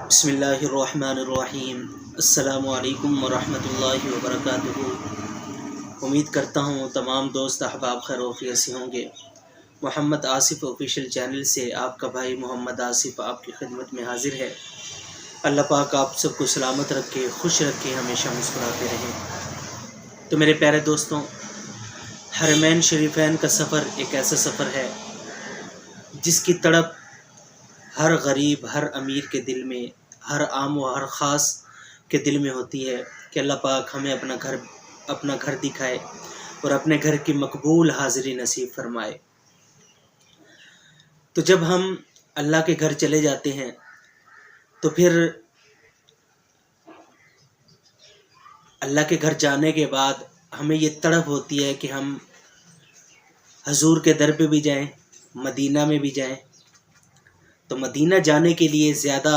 बिस्मिल्लाहिर्रहमानिर्रहीम। अस्सलामु अलैकुम वरहमतुल्लाहि वबरकातुहू। उम्मीद करता हूँ तमाम दोस्त अहबाब खैर वफ़ियत से होंगे। मोहम्मद आसिफ़ ऑफिशियल चैनल से आपका भाई मोहम्मद आसिफ़ आपकी खिदमत में हाज़िर है। अल्लाह पाक आप सबको सलामत रखे, खुश रखे, हमेशा मुस्कुराते रहें। तो मेरे प्यारे दोस्तों, हरमैन शरीफैन का सफ़र एक ऐसा सफ़र है जिसकी तड़प हर गरीब, हर अमीर के दिल में, हर आम व हर ख़ास के दिल में होती है कि अल्लाह पाक हमें अपना घर दिखाए और अपने घर की मकबूल हाज़िरी नसीब फरमाए। तो जब हम अल्लाह के घर चले जाते हैं तो फिर अल्लाह के घर जाने के बाद हमें ये तड़प होती है कि हम हजूर के दर पे भी जाएं, मदीना में भी जाएं। तो मदीना जाने के लिए ज़्यादा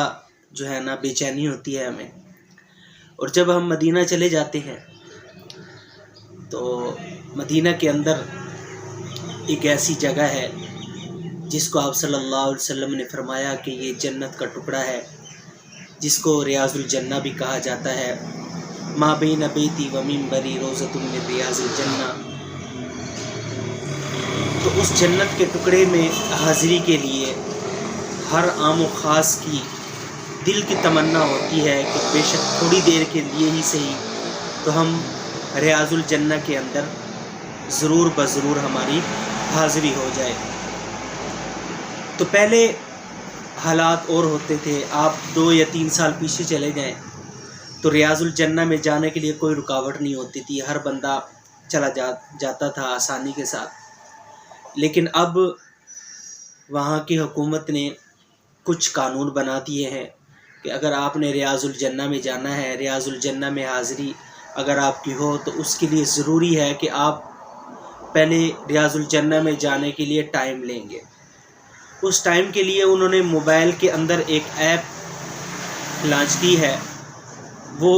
जो है ना बेचैनी होती है हमें। और जब हम मदीना चले जाते हैं तो मदीना के अंदर एक ऐसी जगह है जिसको आप सल्लल्लाहु अलैहि वसल्लम ने फरमाया कि ये जन्नत का टुकड़ा है, जिसको रियाजुल जन्ना भी कहा जाता है। मा बैन बैती व मिंबरी रोज़तुम मिन रियाजिल जन्ना। तो उस जन्नत के टुकड़े में हाज़िरी के लिए हर आम व ख़ास की दिल की तमन्ना होती है कि बेशक थोड़ी देर के लिए ही सही तो हम रियाजुल जन्ना के अंदर ज़रूर बज़रूर हमारी हाज़िरी हो जाए। तो पहले हालात और होते थे। आप 2 या 3 साल पीछे चले जाएं तो रियाजुल जन्ना में जाने के लिए कोई रुकावट नहीं होती थी, हर बंदा चला जाता था आसानी के साथ। लेकिन अब वहाँ की हुकूमत ने कुछ कानून बना दिए हैं कि अगर आपने रियाजुल जन्ना में जाना है, रियाजुल जन्ना में हाज़िरी अगर आपकी हो तो उसके लिए ज़रूरी है कि आप पहले रियाजुल जन्ना में जाने के लिए टाइम लेंगे। उस टाइम के लिए उन्होंने मोबाइल के अंदर एक ऐप लॉन्च की है। वो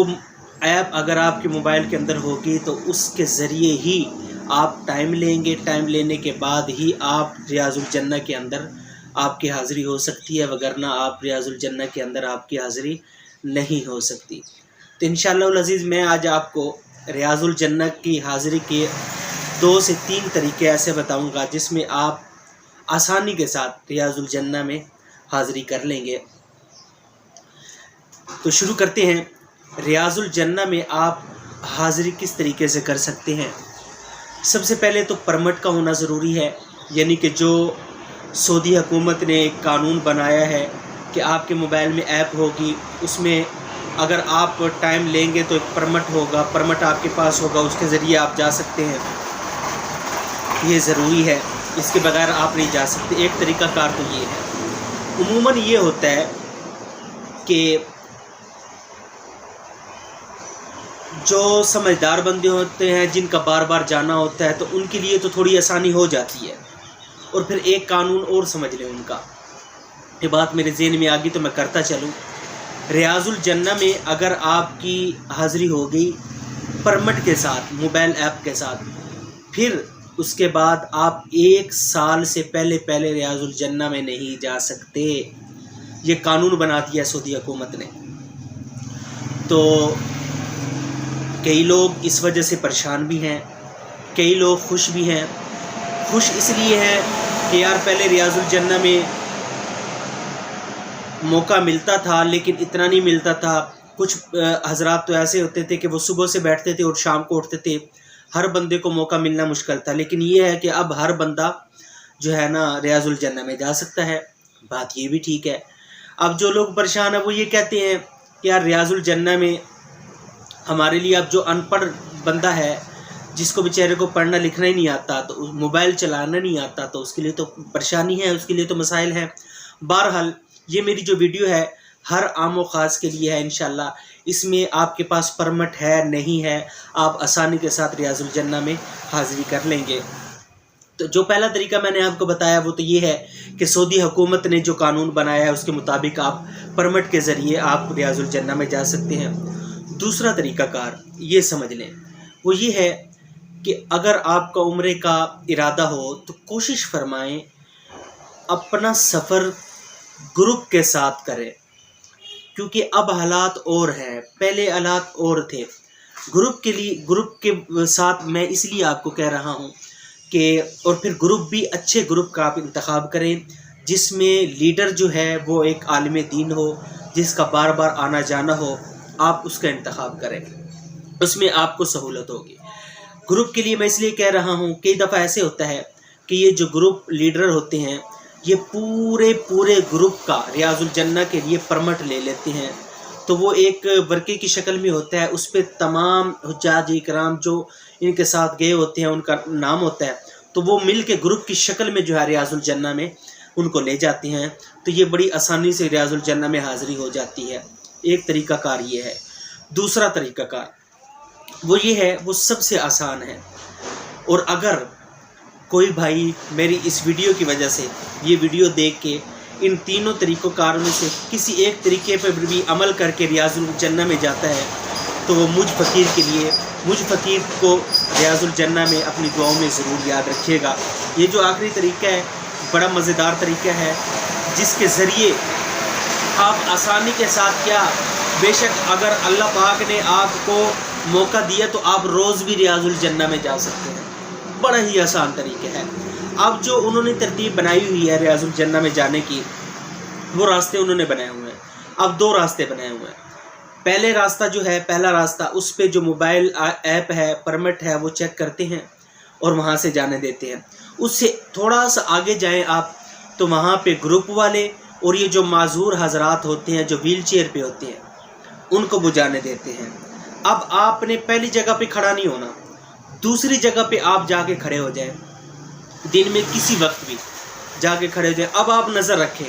ऐप अगर आपके मोबाइल के अंदर होगी तो उसके ज़रिए ही आप टाइम लेंगे। टाइम लेने के बाद ही आप रियाजुल जन्ना के अंदर आपकी हाज़िरी हो सकती है, वगरना आप रियाजुल जन्ना के अंदर आपकी हाज़िरी नहीं हो सकती। तो इंशाअल्लाह अज़ीज़ मैं आज आपको रियाजुल जन्ना की हाज़िरी के 2 से 3 तरीके ऐसे बताऊंगा जिसमें आप आसानी के साथ रियाजुल जन्ना में हाज़िरी कर लेंगे। तो शुरू करते हैं। रियाजुल जन्ना में आप हाज़िरी किस तरीके से कर सकते हैं। सबसे पहले तो परमिट का होना ज़रूरी है, यानी कि जो सऊदी हुकूमत ने एक कानून बनाया है कि आपके मोबाइल में ऐप होगी, उसमें अगर आप टाइम लेंगे तो एक परमिट होगा, परमिट आपके पास होगा, उसके ज़रिए आप जा सकते हैं। ये ज़रूरी है, इसके बगैर आप नहीं जा सकते। एक तरीका कार तो ये है। उमूमन ये होता है कि जो समझदार बंदे होते हैं जिनका बार बार जाना होता है तो उनके लिए तो थोड़ी आसानी हो जाती है। और फिर एक कानून और समझ लें उनका, ये बात मेरे ज़हन में आ गई तो मैं करता चलूँ। रियाजुल जन्ना में अगर आपकी हाज़िरी हो गई परमिट के साथ, मोबाइल ऐप के साथ, फिर उसके बाद आप 1 साल से पहले रियाजुल जन्ना में नहीं जा सकते। ये कानून बना दिया सऊदी हुकूमत ने। तो कई लोग इस वजह से परेशान भी हैं, कई लोग खुश भी हैं। खुश इसलिए हैं कि यार पहले रियाजुल जन्ना में मौका मिलता था लेकिन इतना नहीं मिलता था। कुछ हजरात तो ऐसे होते थे कि वो सुबह से बैठते थे और शाम को उठते थे, हर बंदे को मौका मिलना मुश्किल था। लेकिन ये है कि अब हर बंदा जो है ना रियाजुल जन्ना में जा सकता है। बात ये भी ठीक है। अब जो लोग परेशान हैं वो ये कहते हैं कि यार रियाजुल जन्ना में हमारे लिए अब जो अनपढ़ बंदा है, जिसको बेचारे को पढ़ना लिखना ही नहीं आता, तो मोबाइल चलाना नहीं आता, तो उसके लिए तो परेशानी है, उसके लिए तो मसाइल हैं। बहरहाल ये मेरी जो वीडियो है हर आम व ख़ास के लिए है। इंशाल्लाह इसमें आपके पास परमिट है नहीं है, आप आसानी के साथ रियाजुल जन्ना में हाज़िरी कर लेंगे। तो जो पहला तरीका मैंने आपको बताया वो तो ये है कि सऊदी हुकूमत ने जो कानून बनाया है उसके मुताबिक आप परमिट के ज़रिए आप रियाजुल जन्ना में जा सकते हैं। दूसरा तरीका कार ये समझ लें, वो ये है कि अगर आपका उम्रे का इरादा हो तो कोशिश फरमाएं अपना सफ़र ग्रुप के साथ करें। کیونکہ اب حالات اور ہیں، پہلے حالات اور تھے۔ گروپ کے ساتھ میں اس لیے آپ کو کہہ رہا ہوں کہ اور پھر گروپ بھی اچھے گروپ کا آپ انتخاب کریں جس میں لیڈر جو ہے وہ ایک عالم دین ہو، جس کا بار بار آنا جانا ہو، آپ اس کا انتخاب کریں، اس میں آپ کو سہولت ہوگی۔ گروپ کے لیے میں اس لیے کہہ رہا ہوں، کئی دفعہ ایسے ہوتا ہے کہ یہ جو گروپ لیڈر ہوتے ہیں یہ پورے گروپ کا ریاض الجنہ کے لیے پرمٹ لے لیتے ہیں، تو وہ ایک ورقے کی شکل میں ہوتا ہے، اس پہ تمام حجاج اکرام جو ان کے ساتھ گئے ہوتے ہیں ان کا نام ہوتا ہے، تو وہ مل کے گروپ کی شکل میں جو ہے ریاض الجنہ میں ان کو لے جاتے ہیں، تو یہ بڑی آسانی سے ریاض الجنہ میں حاضری ہو جاتی ہے۔ ایک طریقہ کار یہ ہے۔ دوسرا طریقہ کار وہ یہ ہے، وہ سب سے آسان ہے، اور اگر کوئی بھائی میری اس ویڈیو کی وجہ سے یہ ویڈیو دیکھ کے ان تینوں طریقوں کار میں سے کسی ایک طریقے پر بھی عمل کر کے ریاض الجنہ میں جاتا ہے تو وہ مجھ فقیر کو ریاض الجنہ میں اپنی دعاؤں میں ضرور یاد رکھیے گا۔ یہ جو آخری طریقہ ہے بڑا مزیدار طریقہ ہے، جس کے ذریعے آپ آسانی کے ساتھ کیا، بے شک اگر اللہ پاک نے آپ کو موقع دیا تو آپ روز بھی ریاض الجنہ میں جا سکتے ہیں۔ بڑا ہی آسان طریقہ ہے۔ اب جو انہوں نے ترتیب بنائی ہوئی ہے ریاض الجنہ میں جانے کی، وہ راستے انہوں نے بنائے ہوئے ہیں۔ اب 2 راستے بنائے ہوئے ہیں۔ پہلا راستہ اس پہ جو موبائل ایپ ہے، پرمٹ ہے، وہ چیک کرتے ہیں اور وہاں سے جانے دیتے ہیں۔ اس سے تھوڑا سا آگے جائیں آپ تو وہاں پہ گروپ والے اور یہ جو معذور حضرات ہوتے ہیں جو ویل چیئر پہ ہوتے ہیں ان کو وہ جانے دیتے ہیں۔ اب آپ نے پہلی جگہ پہ کھڑا نہیں ہونا، دوسری جگہ پہ آپ جا کے کھڑے ہو جائیں، دن میں کسی وقت بھی جا کے کھڑے ہو جائیں۔ اب آپ نظر رکھیں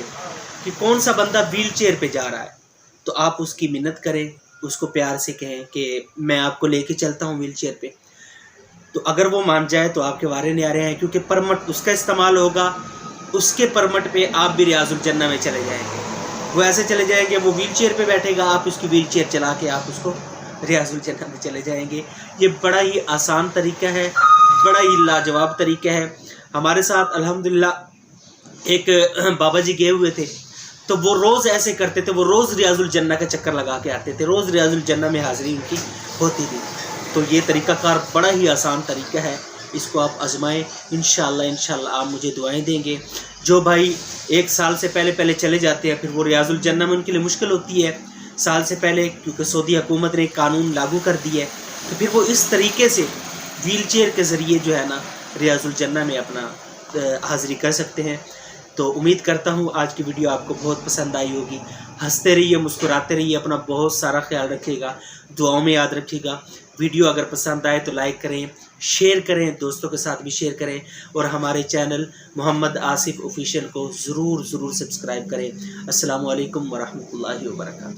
کہ کون سا بندہ ویل چیئر پہ جا رہا ہے، تو آپ اس کی منت کریں، اس کو پیار سے کہیں کہ میں آپ کو لے کے چلتا ہوں ویل چیئر پہ، تو اگر وہ مان جائے تو آپ کے وارے نہیں آ رہے ہیں، کیونکہ پرمٹ اس کا استعمال ہوگا، اس کے پرمٹ پہ آپ بھی ریاض الجنہ میں چلے جائیں گے۔ وہ ایسے چلے جائیں گے، وہ ویل چیئر پہ بیٹھے گا، آپ اس کی ویل چیئر چلا کے آپ اس کو ریاض الجنہ میں چلے جائیں گے۔ یہ بڑا ہی آسان طریقہ ہے، بڑا ہی لاجواب طریقہ ہے۔ ہمارے ساتھ الحمدللہ ایک بابا جی گئے ہوئے تھے، تو وہ روز ایسے کرتے تھے، وہ روز ریاض الجنہ کا چکر لگا کے آتے تھے، روز ریاض الجنہ میں حاضری ان کی ہوتی تھی۔ تو یہ طریقہ کار بڑا ہی آسان طریقہ ہے، اس کو آپ آزمائیں، انشاءاللہ آپ مجھے دعائیں دیں گے۔ جو بھائی 1 سال سے پہلے چلے جاتے ہیں، پھر وہ ریاض الجنہ میں ان کے لیے مشکل ہوتی ہے سال سے پہلے، کیونکہ سعودی حکومت نے ایک قانون لاگو کر دی ہے، تو پھر وہ اس طریقے سے ویل چیئر کے ذریعے جو ہے نا ریاض الجنہ میں اپنا حاضری کر سکتے ہیں۔ تو امید کرتا ہوں آج کی ویڈیو آپ کو بہت پسند آئی ہوگی۔ ہنستے رہیے، مسکراتے رہیے، اپنا بہت سارا خیال رکھیے گا، دعاؤں میں یاد رکھیے گا۔ ویڈیو اگر پسند آئے تو لائک کریں، شیئر کریں، دوستوں کے ساتھ بھی شیئر کریں، اور ہمارے چینل محمد آصف آفیشیل کو ضرور سبسکرائب کریں۔ السلام علیکم ورحمۃ اللہ وبرکاتہ۔